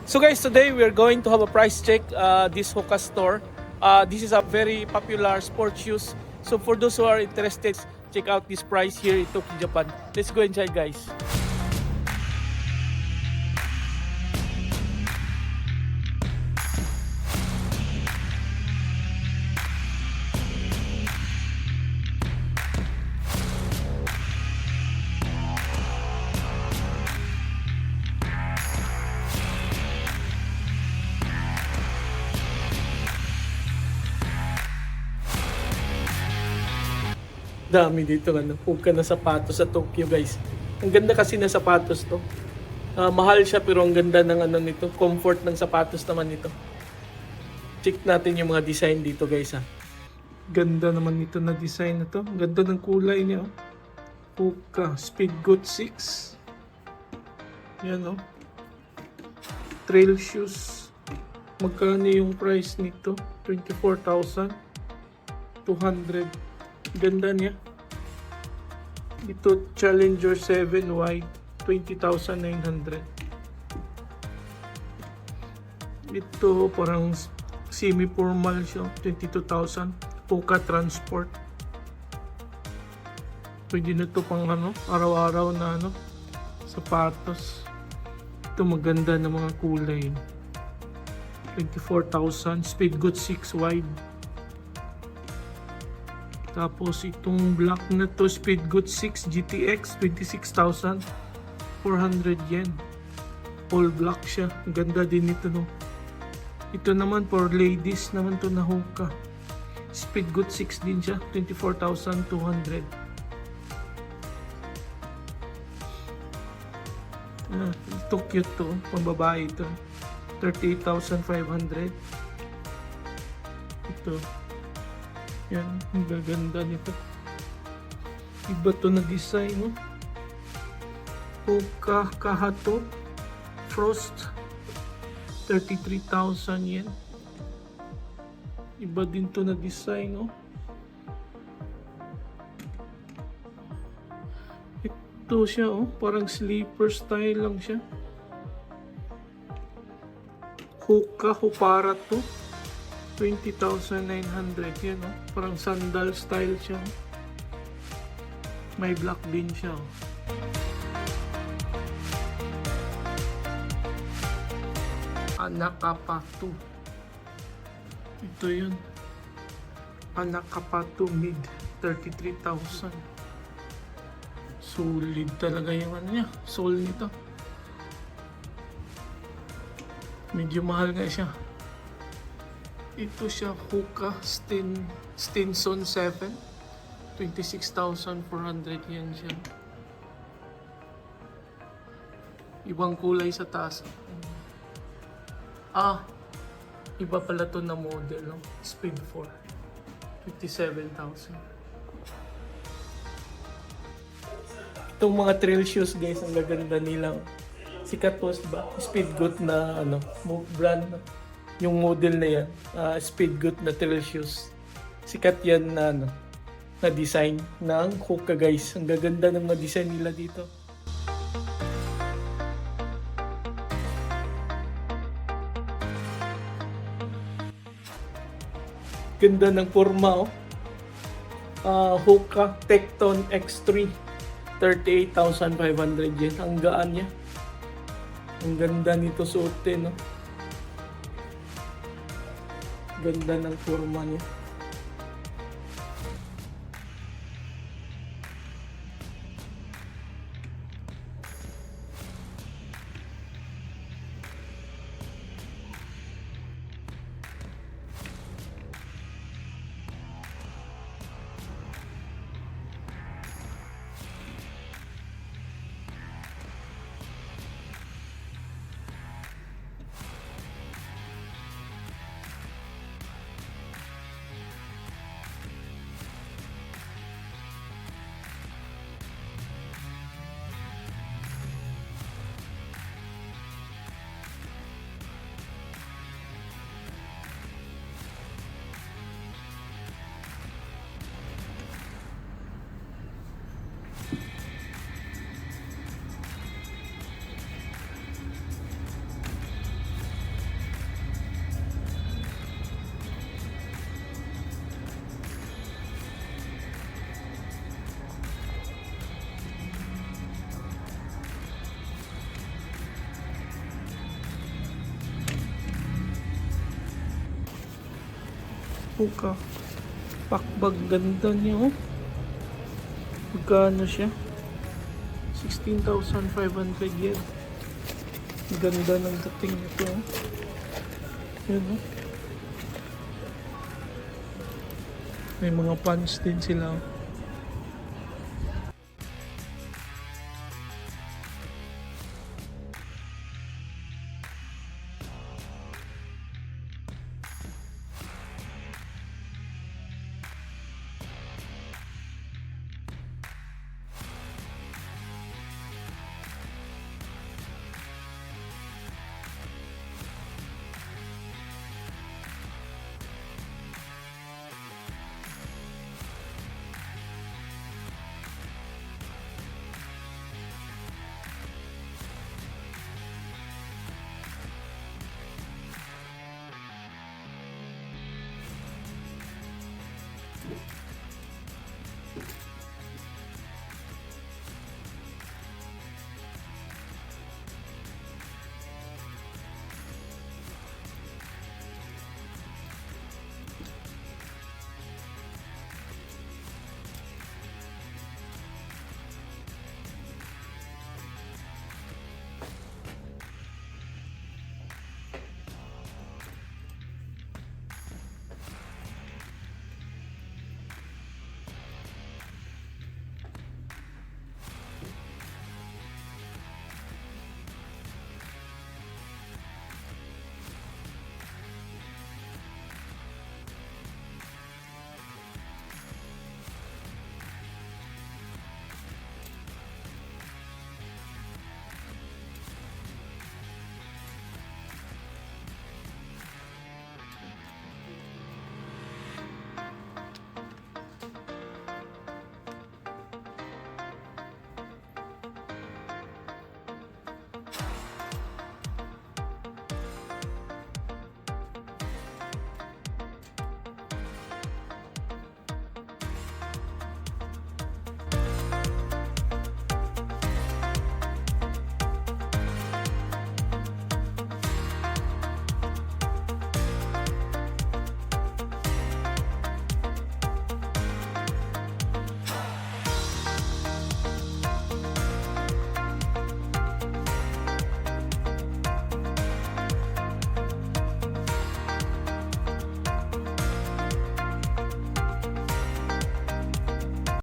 So guys, today we're going to have a price check this Hoka store. This is a very popular sports shoes. So for those who are interested, check out this price here in Tokyo, Japan. Let's go inside, guys. Dami dito Hoka na sapatos sa Tokyo, guys. Ang ganda kasi na sapatos to. Mahal siya pero ang ganda ng nito, comfort ng sapatos naman nito. Check natin yung mga design dito, guys ha. Ganda naman nito na design na to. Ganda ng kulay niya. Hoka Speedgoat 6. Yan Trail shoes. Magkano yung price nito? 24,200. Ganda niya. Ito Challenger 7 wide, 20,900. Ito parang semi-formal siya, 22,000. Hoka Transport. Pwede na ito pang araw-araw na sapatos. Ito maganda na mga kulay. 24,000. Speedgoat 6 wide. Tapos itong black na to, Speedgoat 6 GTX, 26,400 yen. All black siya. Ganda din ito Ito naman for ladies naman to na Hoka. Speedgoat 6 din siya, 24,200. Ito cute to, pambabae ito. 38,500. Ito. Yan, ang gaganda nito. Iba to na design, Hoka Kahato Frost, 33,000 yen. Iba din to na design, Ito siya, parang sleeper style lang siya. Hoka Hopara to. 20,900 yan, parang sandal style siya. May black din siya. Anakapatu. Ito yun. Anakapatu mid, 33,000. Solid talaga yung niya, sole nito. Medyo mahal nga siya. Ito siya Hoka Stinson 7, 26,400 yan siya. Ibang kulay sa taas. Iba pala to na model, Speed 4, 57,000. Itong mga trail shoes, guys, ang gaganda nilang. Sikat po ba? Speedgoat na brand. Yung model na yan, Speedgoat na trail shoes. Sikat yan na na design ng Hoka, guys. Ang gaganda ng mga design nila dito. Ganda ng forma, Hoka Tecton X3, 38,500 yen. Ang gaan niya. Ang ganda nito suotin, Ganda ng forma niya. Puka. Pakbag. Ganda niya, oh. Magkano siya? 16,500 yen. Ganda ng dating nito, oh. Yun, oh. May mga pants din sila, oh.